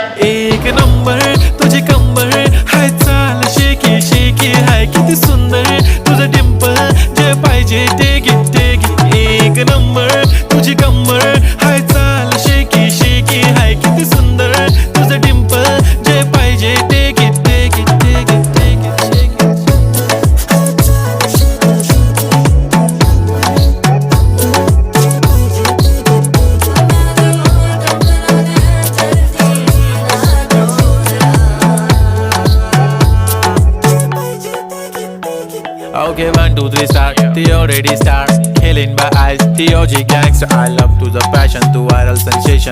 एक नंबर तुझी कंबर हाय, चाल शेकी शेकी हाय, किती सुंदर तुझं डिंपल, जे पाहिजे ते घे. एक नंबर तुझी कंबर हाय, चाल शेकी शेकी हाय, किती सुंदर तुझं डिंपल, जे पाहिजे ते घे. Okay, 1, 2, 3, start. The already start. Killing by eyes. The OG gangster. I love to the passion, to viral sensation.